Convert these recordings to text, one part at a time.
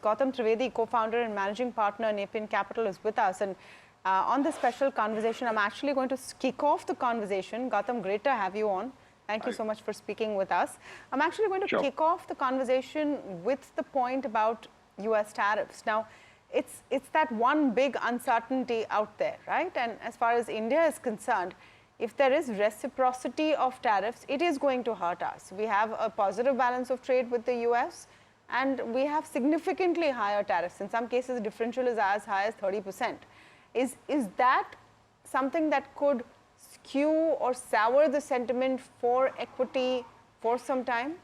Gautam Trivedi, co-founder and managing partner, Nepean Capital, is with us. And on this special conversation, I'm actually going to kick off the conversation. Gautam, great to have you on. Thank you so much for speaking with us. I'm actually going to kick off the conversation with the point about US tariffs. Now, it's that one big uncertainty out there, right? And as far as India is concerned, if there is reciprocity of tariffs, it is going to hurt us. We have a positive balance of trade with the US, and we have significantly higher tariffs. In some cases, the differential is as high as 30%. Is that something that could skew or sour the sentiment for equity for some time?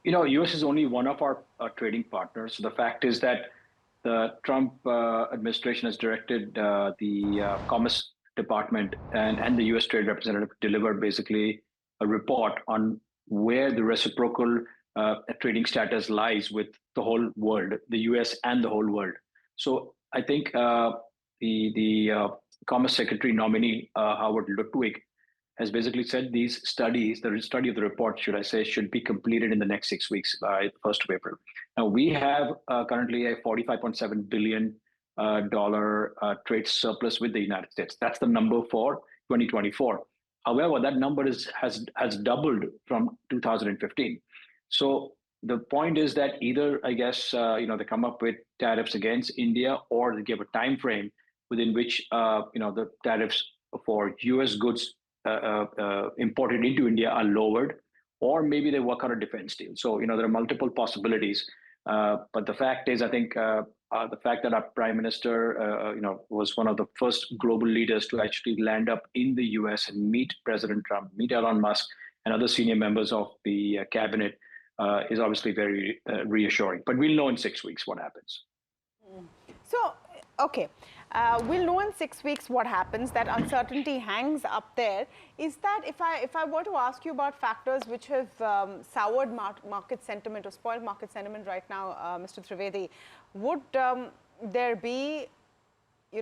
You know, US is only one of our trading partners. So the fact is that the Trump administration has directed the Commerce Department and the US Trade Representative to deliver basically a report on where the reciprocal trading status lies with the whole world, the US and the whole world. So I think the Commerce Secretary nominee, Howard Lutwig, has basically said these studies, the study of the report, should I say, should be completed in the next 6 weeks by the 1st of April. Now, we have currently a $45.7 billion trade surplus with the United States. That's the number for 2024. However, that number has doubled from 2015. So the point is that either, I guess, they come up with tariffs against India, or they give a time frame within which, the tariffs for U.S. goods imported into India are lowered, or maybe they work out a defense deal. So, there are multiple possibilities. But the fact is, I think the fact that our prime minister, was one of the first global leaders to actually land up in the U.S. and meet President Trump, meet Elon Musk, and other senior members of the cabinet, is obviously very reassuring. But we'll know in 6 weeks what happens. So, okay. We'll know in 6 weeks what happens. That uncertainty hangs up there. Is that, if I were to ask you about factors which have soured market sentiment or spoiled market sentiment right now, Mr. Trivedi, would there be,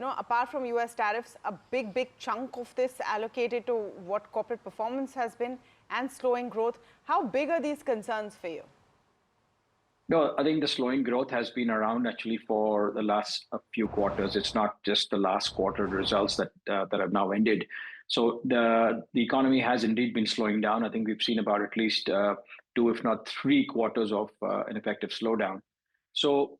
apart from US tariffs, a big chunk of this allocated to what corporate performance has been and slowing growth? How big are these concerns for you? No, I think the slowing growth has been around actually for the last few quarters. It's not just the last quarter results that have now ended. So the economy has indeed been slowing down. I think we've seen about at least 2, if not 3 quarters of an effective slowdown. So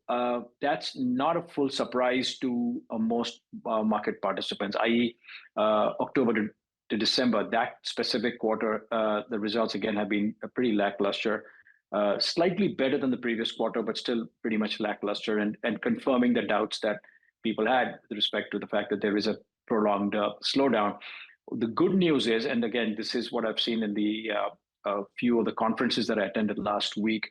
that's not a full surprise to most market participants, i.e. October to December, that specific quarter, the results again have been pretty lackluster. Slightly better than the previous quarter, but still pretty much lackluster, and confirming the doubts that people had with respect to the fact that there is a prolonged slowdown. The good news is, and again, this is what I've seen in the few of the conferences that I attended last week,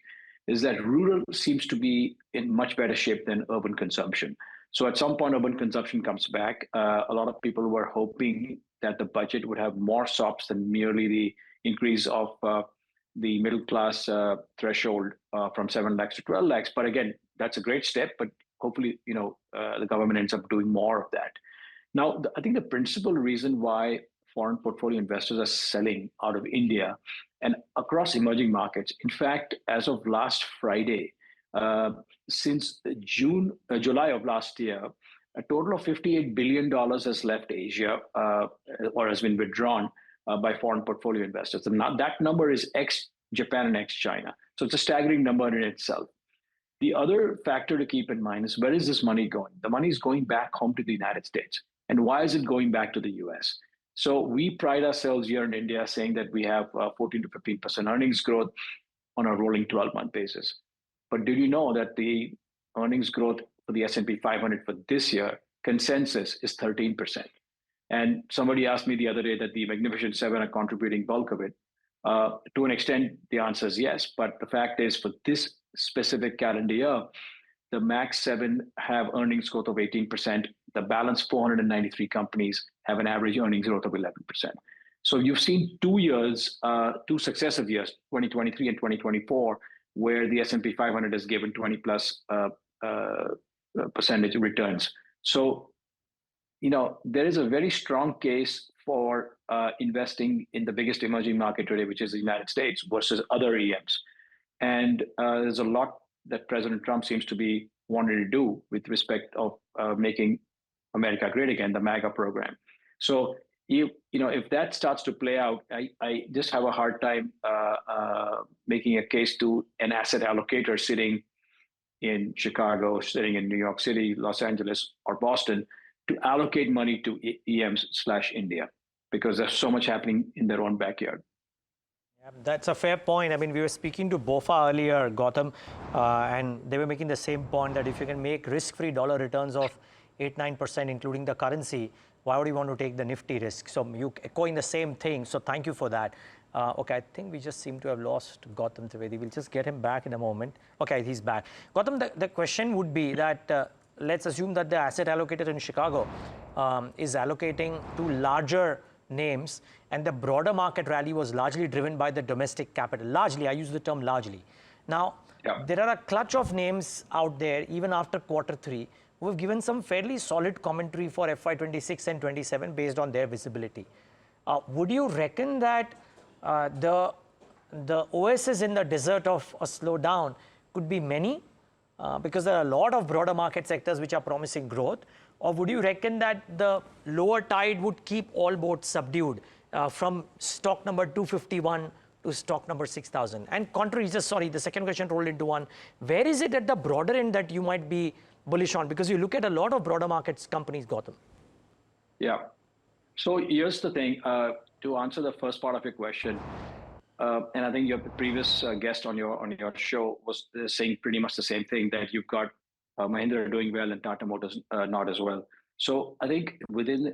is that rural seems to be in much better shape than urban consumption. So at some point, urban consumption comes back. A lot of people were hoping that the budget would have more SOPs than merely the increase of the middle class threshold from 7 lakhs to 12 lakhs. But again, that's a great step, but hopefully, the government ends up doing more of that. Now, I think the principal reason why foreign portfolio investors are selling out of India and across emerging markets, in fact, as of last Friday, since July of last year, a total of $58 billion has left Asia or has been withdrawn by foreign portfolio investors. And that number is ex-Japan and ex-China. So it's a staggering number in itself. The other factor to keep in mind is, where is this money going? The money is going back home to the United States. And why is it going back to the US? So we pride ourselves here in India saying that we have 14 to 15% earnings growth on a rolling 12-month basis. But did you know that the earnings growth for the S&P 500 for this year, consensus is 13%? And somebody asked me the other day that the Magnificent Seven are contributing bulk of it. To an extent, the answer is yes. But the fact is, for this specific calendar year, the Max 7 have earnings growth of 18%. The balance 493 companies have an average earnings growth of 11%. So you've seen 2 successive years, 2023 and 2024, where the S&P 500 has given 20 plus percentage returns. So there is a very strong case for investing in the biggest emerging market today, which is the United States, versus other EMs. And there's a lot that President Trump seems to be wanting to do with respect of making America great again, the MAGA program. So if that starts to play out, I just have a hard time making a case to an asset allocator sitting in Chicago, sitting in New York City, Los Angeles, or Boston to allocate money to EMs/India because there's so much happening in their own backyard. Yeah, that's a fair point. I mean, we were speaking to BofA earlier, Gautam, and they were making the same point that if you can make risk-free dollar returns of 8-9%, including the currency, why would you want to take the nifty risk? So you echoing the same thing. So thank you for that. Okay, I think we just seem to have lost Gautam Trivedi. We'll just get him back in a moment. Okay, he's back. Gautam, the question would be that let's assume that the asset allocator in Chicago is allocating to larger names, and the broader market rally was largely driven by the domestic capital. Largely, I use the term largely. Now, there are a clutch of names out there, even after Q3, who have given some fairly solid commentary for FY26 and 27 based on their visibility. Would you reckon that the oasis in the desert of a slowdown could be many? Because there are a lot of broader market sectors which are promising growth. Or would you reckon that the lower tide would keep all boats subdued from stock number 251 to stock number 6,000? And contrary, the second question rolled into one. Where is it at the broader end that you might be bullish on? Because you look at a lot of broader markets companies, Gautam. Yeah. So here's the thing. To answer the first part of your question, and I think your previous guest on your show was saying pretty much the same thing, that you've got Mahindra doing well and Tata Motors not as well. So I think within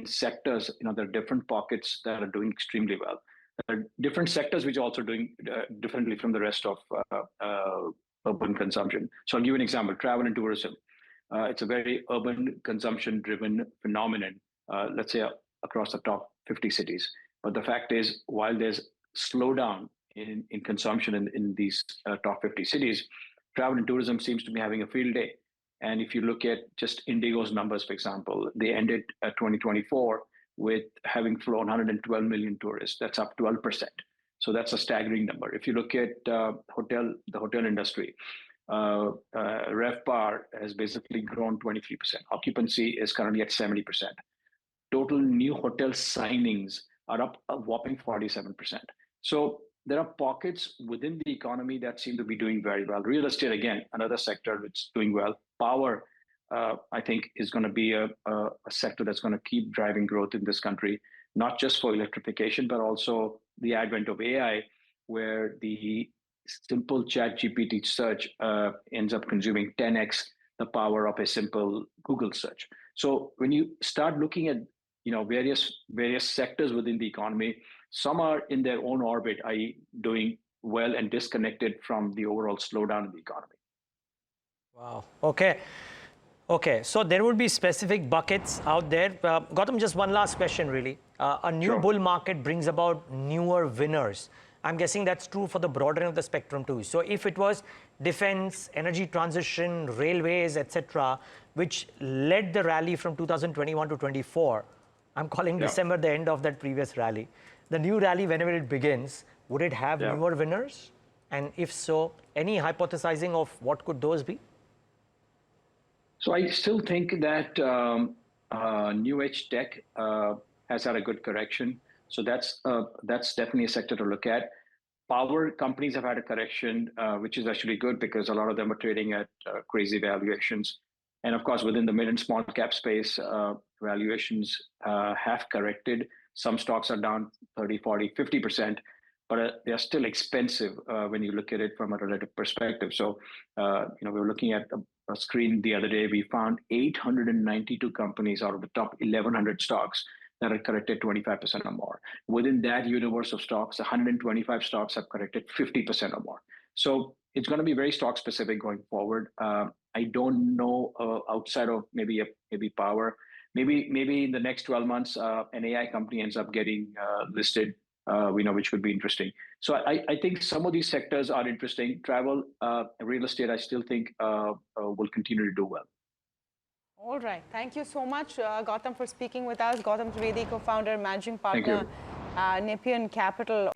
sectors, there are different pockets that are doing extremely well. There are different sectors which are also doing differently from the rest of urban consumption. So I'll give you an example: travel and tourism. It's a very urban consumption-driven phenomenon. Let's say across the top 50 cities. But the fact is, while there's slowdown in consumption in these top 50 cities, travel and tourism seems to be having a field day. And if you look at just Indigo's numbers, for example, they ended 2024 with having flown 112 million tourists. That's up 12%. So that's a staggering number. If you look at the hotel industry, RevPAR has basically grown 23%. Occupancy is currently at 70%. Total new hotel signings are up a whopping 47%. So there are pockets within the economy that seem to be doing very well. Real estate, again, another sector that's doing well. Power, I think, is going to be a sector that's going to keep driving growth in this country, not just for electrification, but also the advent of AI, where the simple ChatGPT search ends up consuming 10x the power of a simple Google search. So when you start looking at various sectors within the economy, some are in their own orbit, i.e. doing well and disconnected from the overall slowdown in the economy. Wow. Okay. So there would be specific buckets out there. Gautam, just one last question, really. A new bull market brings about newer winners. I'm guessing that's true for the broader end of the spectrum too. So if it was defense, energy transition, railways, etc., which led the rally from 2021 to 24, I'm calling December the end of that previous rally. The new rally, whenever it begins, would it have newer winners? And if so, any hypothesizing of what could those be? So I still think that new age tech has had a good correction. So that's definitely a sector to look at. Power companies have had a correction, which is actually good because a lot of them are trading at crazy valuations. And of course, within the mid and small cap space, valuations have corrected. Some stocks are down 30, 40, 50%, but they're still expensive when you look at it from a relative perspective. So, we were looking at a screen the other day. We found 892 companies out of the top 1,100 stocks that are corrected 25% or more. Within that universe of stocks, 125 stocks have corrected 50% or more. So it's going to be very stock specific going forward. I don't know outside of maybe power. Maybe in the next 12 months, an AI company ends up getting listed, which could be interesting. So I think some of these sectors are interesting. Travel, real estate, I still think will continue to do well. All right. Thank you so much, Gautam, for speaking with us. Gautam Trivedi, co-founder, managing partner, Nepean Capital.